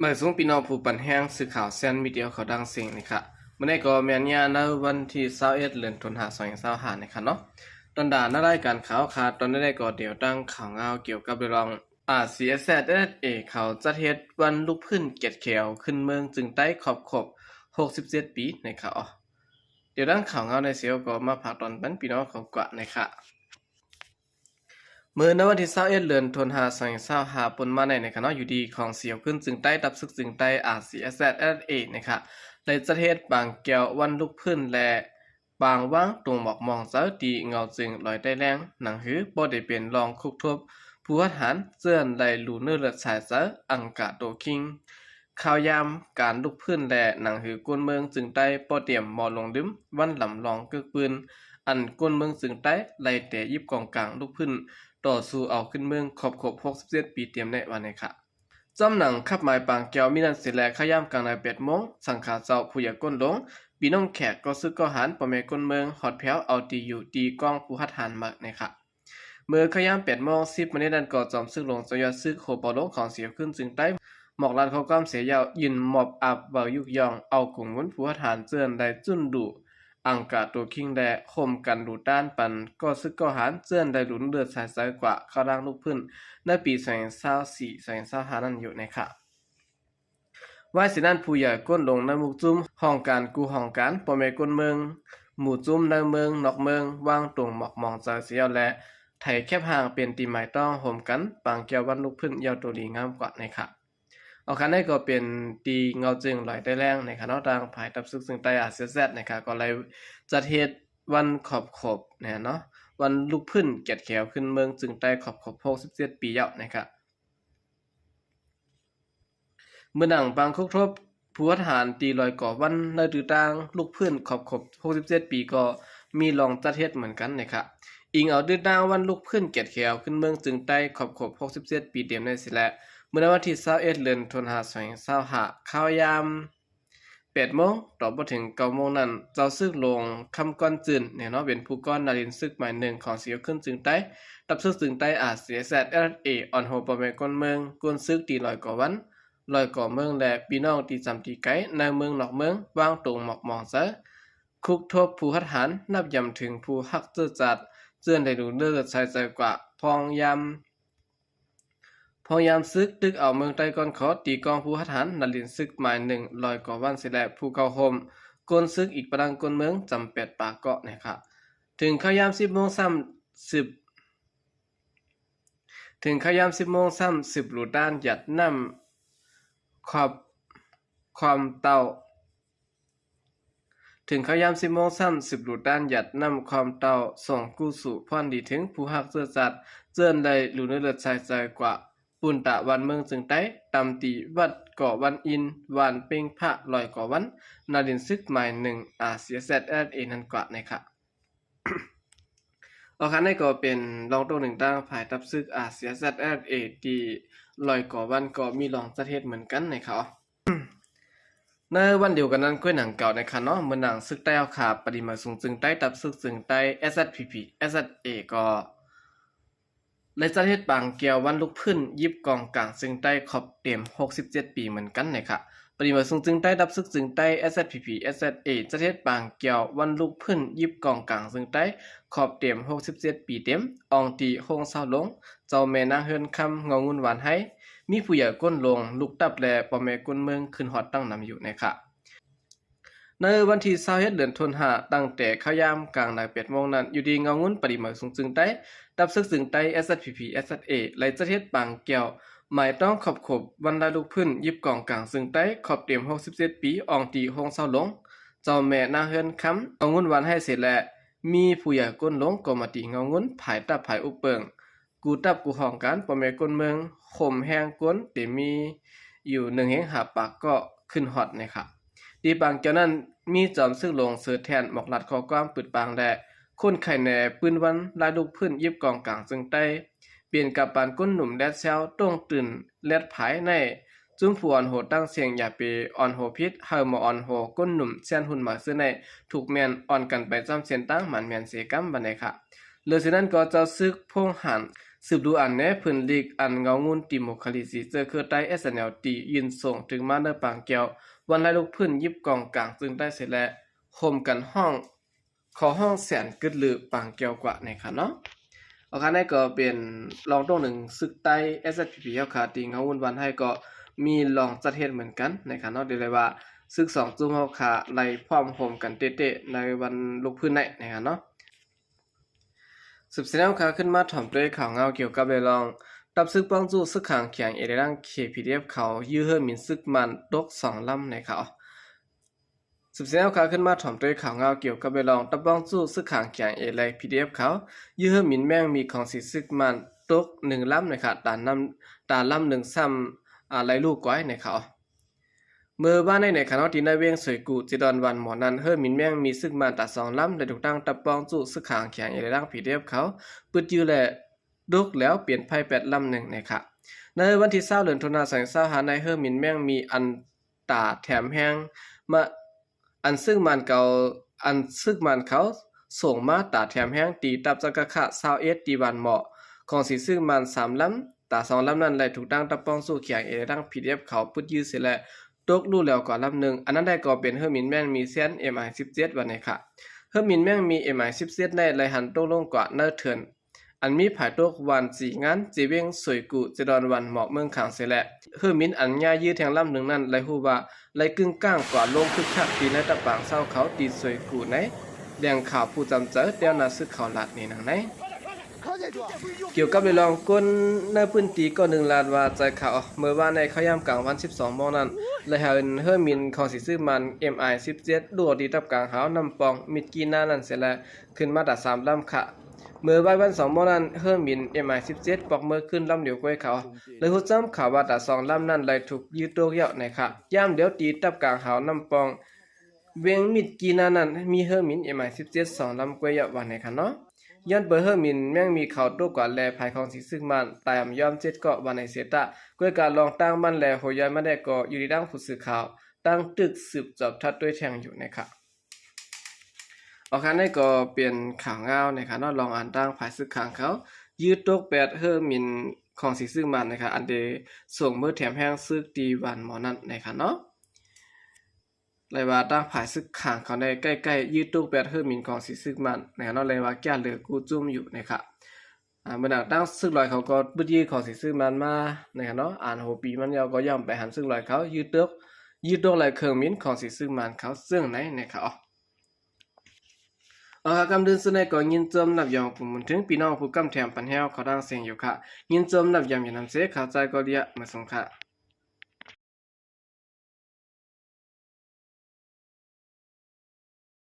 หมายสูงพี่น้องผู้ปันแห้งสื่อข่าวแซนมีเดียเขาดังเสียงนะคะเมื่อในก็แมนยาในวันที่21เดือนตุลาคม2025นะคะเนาะตอนด่านรายการข่าวขาดตอนได้ก็เดี๋ยวตั้งข่าวเงาเกี่ยวกับเรื่องCSZ เขาจัดเฮ็ดวันลุกพื้นเกียรติแขวขึ้นเมืองจึงใต้ขอบ67ปีนะคะอ๋อเดี๋ยวตั้งข่าวเงาในเสียวก็มาพากตอนเป็นพี่น้องของกว่านะคะเมื่อในวันที่21เดือนตุลาคม2025ปนมาในคณะอยู่ดีของเสียวขึ้นจึงใต้ดับซึกจึงใต้CSZ นะคะในประเทศบางแก้ววันลุกพื้นและบางว่างตรงหมอกมองเสาตีเงาจึงลอยได้แรงหนังหือบ่ได้เป็นรองคุกทบผู้ทหารเจื้อนไหลลูเนื้อเลือดสายเสาอังกาโตคิงข่าวยามการลุกพื้นและหนังหือกวนเมืองจึงใต้ปอเตรียมหมอลงดึมวันลำลองกึกปืนอันกวนเมืองจึงใต้ไล่แต่ยิบกองกลางลุกพื้นต่อสู้เอาขึ้นเมืองครบ67ปีเตรียมในวันนี้ค่ะจำหนังขับหมายปางแก้วมีนันเสแลขย่ำกลางใน8 โมงสังขาเจ้าผู้ใหญ่ก้นหลงปีน้องแขกก็ซึกก็หันปะเมก้นเมืองหอดแพ้วเอาตีอยู่ตีกองผู้หัดหันมากนะคะเมื่อขย่ำ8 โมง10 นาทีนั้นก็จอมซึกลงจะยอดซึกโคปอลงของเสียขึ้นจึงใต้หมอกลานเขาก้ามเสียยาวยืนหมอบอับเบายุกยองเอากลุ่มวุ้นผู้หัดหันเจือนได้จุนดุอังกาตัวคิงแดคมกันดูด้านปันก็ซึกก็หันเจือนได้หลุนเลือดสายสายกว่าเข้าร่างลูกพื้นในปี2024-2025นั่นอยู่นะคะว่าสินั่นผู้ใหญ่ก้นลงในมุกจุ้มห้องการกูห้องการปอเมก้นเมืองหมู่จุ้มในเมืองนอกเมืองว่างตรงหมอกมองใจเสียวและไถแคบห่างเป็นตีหมายต้องห่มกันปางแก้ววันลูกพื้นยาวตัวดีงามกว่านะคะเอาคันได้ก็เป็นตีเงาจึงลอยได้แรงในคณะต่างภายตับซึกซึ่งใต้CSZนะคะก็เลยจัดเฮ็ดวันขอบเนี่ยเนาะวันลูกพื้นเกียรติแขวขึ้นเมืองจึงใต้ขอบ67ปียาวนะคะเมื่อหนังบางคุกทบผู้ทหารตีลอยก่อวันในตือต่างลูกพื้นขอบ67ปีก็มีลองจัดเฮ็ดเหมือนกันนะคะอิงเอาตือต่างวันลูกพื้นเกียรติแขวขึ้นเมืองจึงใต้ขอบ67ปีเต็มได้สิแลเมื่อวันที่21เดือนตุลาคม2025ข่าวยาม8 โมงต่อบ่ถึง9 โมงนั้นเจ้าซึกลงคำก้อนจืนเนี่ยเนาะเป็นผู้ก้อนนารินซึกหมายหนึ่งของเสียวขึ้นจึงใต้ตับซึกจึงใต้CSZออนโฮปะเมก้นเมืองกวนซึกตีลอยก่อวันลอยก่อเมืองและพี่น้องตีจำตีไกในเมืองนอกเมืองวางตรงหมอกมองซะคุกทบผู้หัดหันนับย่ำถึงผู้ฮักเจื้อจัดเจื้อนได้ดูเลือดใส่ใจกว่าพองยามซึกตึกเอาเมืองใต้ก่อนขอตีกองผู้หัดหันนัดลินซึกหมายหนึ่งลอยก่อวันเสและผู้เข้าห่มกวนซึกอีกประดังกวนเมืองจำ8 ปากเกาะนะครับถึงข้าวยาม10 โมง30ถึงข้าวยาม10 โมง30หลุดด้านหยัดนำความเต่าถึงข้าวยาม10 โมง30หลุดด้านหยัดนำความเต่าส่งกู้สู่พรดีถึงผู้ฮักเสื้อจัดเจื้อนได้หลุนเลือดชายใจกว่าปุ่นตะวันเมืองจึงใต้ตำตีวัดก่อวันอินวันเป่งพระลอยก่อวันนาดินซึกหมายหนึ่งCSZนั่นกว่านะคะเอาคันนี้ก็เป็นรองตัวหนึ่งตั้งภายตับซึกCSZที่ลอยก่อวันก็มีรองจัดเฮ็ดเหมือนกันนะคะในวันเดียวกันนั้นก้วยหนังเก่าในคันเนาะเมื่อหนังซึกใต้เอาขาปฏิมาสูงจึงใต้ตับซึกจึงใต้SZA ก็และจัดเฮ็ดบางแก้ววันลุกพื้นยิบกองกลางซึ่งใต้ขอบเต็ม67ปีเหมือนกันนะคะปริมาณสูงจึงใต้ดับซึกจึงใต้ SZA จัดเฮ็ดบางแก้ววันลุกพื้นยิบกองกลางซึ่งใต้ขอบเต็ม67ปีเต็มอองตีโฮงเศร้าลงเจ้าแม่นางเฮือนคำงองุ่นหวานให้มีผู้ใหญ่ก้นลงลุกตับแลปอแม่ก้นเมืองขึ้นฮอดตั้งนำอยู่นะคะในวันที่21เดือนตุลาคมตั้งแต่ข้าวยามกลางนา8 โมงนั้นอยู่ดีเงางุ้นปริมาณสูงจึงใต้ดับซึกจึงใต้ SZA ไล่จัดเฮ็ดบางแก้วหมายต้องขอบวันลายลูกพื้นยิบกองกลางซึ่งใต้ขอบเต็ม67ปีอองตีโฮงเศร้าลงเจ้าแม่นางเฮือนคำเอางุ่นหวานให้เสร็จและมีผู้ใหญ่ก้นลงก็มาตีเงางุ้นภายตับภายอุปเปิงกูตับกูห้องการปอแม่ก้นเมืองข่มแห้งก้นแต่มีอยู่1แห่งหาปากก็ขึ้นฮอดนะครับดีบางเจ้านั้นมีจอมซึ่งลงเสือแทนหมอกลัดข้อความปึดปางและคนไข่แหน่ปืนวันลายลูกพื้นยิบกองกลางซึ่งใต้เปลี่ยนกับปานก้นหนุ่มแดดเซลต้องตื่นแลดภายในจุ้มผู้อ่อนโหตั้งเสียงอย่าไปอ่อนโหพิษเฮามาอ่อนโหก้นหนุ่มเส้นหุ่นมาซื้อในถูกแมนอ่อนกันไปจำเส้นตั้งหมันแมนเสกำบันไดค่ะเหลือสินั้นก็จะซึกพงหัน สืบดูอันเนเพิ่นลีกอันเงางุนติโมคาลิซีเจอคือใต้ SNL ตียืนส่งถึงมาเนอปางแก้ววันไล่ลูกพื้นยิบกองกลางจึงได้เสร็จแล้วโฮมกันห้องขอห้องแสนกึดลือปางแก้วกว่าในค่ะเนาะเอาค่ะนี่ก็เป็นรองตรงหนึ่งศึกใต้ SSPP เฮาค่ะตีเงาวุ่นวันให้ก็มีรองจัดเฮ็ดเหมือนกันในค่ะเนาะเดี๋ยวเลยว่าศึก2จุ่มเฮาค่ะไล่พร้อมโฮมกันเตะๆในวันลูกพื้นในค่ะเนาะสืบเสนอข่าวขึ้นมาถ่อมด้วยข่าวเงาเกี่ยวกับเรื่องรองตับซึกป้องจู้ซึกขังเขียงเอเดรัง KPDF เขายื้อเฮือมินซึกมันตก2ลำในเขาสืบเสนอข่าวขึ้นมาถ่อมด้วยข่าวเงาเกี่ยวกับเรื่องรองตับป้องจู้ซึกขังเขียงเอเดรัง PDF เขายื้อเฮือมินแม่งมีของสิซึกมันตก1ลำในค่ะตาลำ1ซ้ำไหลลูกก้อยในเขาเมื่อบ้านในคณะที่ได้เวียงสวยกูจิดอนวันหมอนั้นเฮิรมินแม่งมีซึกมันตัด2ลำและถูกตั้งตับป้องจู้ซึกขังเขียงเอเดรัง PDF เขาปึดยื้อและดุกแล้วเปลี่ยนไพ่8ลำ1นะคะในวันที่20เดือนตุลาคม2025ในเฮอร์มินแม่งมีอันตาแถมแห้งมาอันซึ่งมันเขาส่งมาตาแถมแห้งตีตับจักระคะ21ตีวันเหมาะของสิซึ่งมัน3ลำตา2ลำนั้นได้ถูกตั้งตับป้องสู้เขียงเอดัง PDF เขาพุดยื้อเสร็จแล้วตกรู้แล้วก่อนลำ1อันนั้นได้ก็เป็นเฮอร์มินแม่งมีเส้น MI17 วันนี้ค่ะเฮอร์มินแม่งมี MI17 ได้ไหลหันตกลงกว่าเนอร์เทิร์นอันมีผายตกวัน4งานจีเวงสวยกุจะดอนวันเหมาะเมืองขางเสแหละเฮือมินอันญายื้อแทงลำหนึ่งนั้นไลฮู้ว่าไลกึ่งก้างกว่าลงคึกคักตีในตะปางเศร้าเขาตีสวยกุไหนแดงข่าวผู้จำเจอเตียวนาซึกเขาหลัดนี่นังไหนเกี่ยวกับเรื่องก้นในพื้นที่ก็1ล้านว่าใจข่าวเมื่อว่าในเขาย่ำกลางวัน12โมงนั้นเลยเห็นเฮือมินของสิซื้อมัน MI17 ดัวดีตับกลางหาวนำปองมิดกีน่านั้นเสร็จแล้วขึ้นมาตัด3ลำค่ะเมื่อวัน2โมงนั้นเฮิรมิน MI17 ปอกมือขึ้นลำเดียวกวยเขาเลยหูจ้ำข่าวว่าแต่2ลำนั้นเลยถูกยืดตัวเยอะในค่ะย่ำเดียวตีตับกลางหาวนำปองเวียงมิดกีนานั้นมีเฮิรมิน MI17 2ลำกวยเยอะวันในค่ะเนาะย้อนเบอร์เฮิรมินแม่งมีเขาตัวก่อนแลภายของสิซึ่งมันตามยอม7เกาะวันในเสตะกวยการลองตั้งมันแลโหยอยมาได้ก็อยู่ในดังผู้สื่อข่าวตั้งตึกสืบจอบทัดด้วยแทงอยู่ในค่ะโอเคนี่ก็เปลี่ยนข่าวเงานะครับเนาะลองอ่านตั้งภายซึกขังเขายืดตก8เฮอร์มินของสิซึ่งมันนะครับอันเดส่งมือแถมแห้งซึกตีวันหมอนั่นนะครับเนาะเลยว่าตั้งภายซึกขังเขาในใกล้ๆยืดตก8เฮอร์มินของสิซึ่งมันนะครับเนาะเลยว่าแก้เหลือกูจุ่มอยู่นะครับเมื่อหนักตั้งซึกลอยเขาก็บึ้ดยืดของสิซึ่งมันมานะครับเนาะอ่านโหปีมันยาวก็ย่อมไปหันซึกลอยเขายืดตกหลายเครื่องมินของสิซึ่งมันเขาซึ่งไหนนะครับกำเดินสุดในก่อนยินจมนับยองผู้มุนถึงพี่น้องผู้กำแถมปันแฮวเขาดังเสียงอยู่ค่ะยินจมนับยามอย่านำเสข่าวใจก็เดียมาส่งค่ะ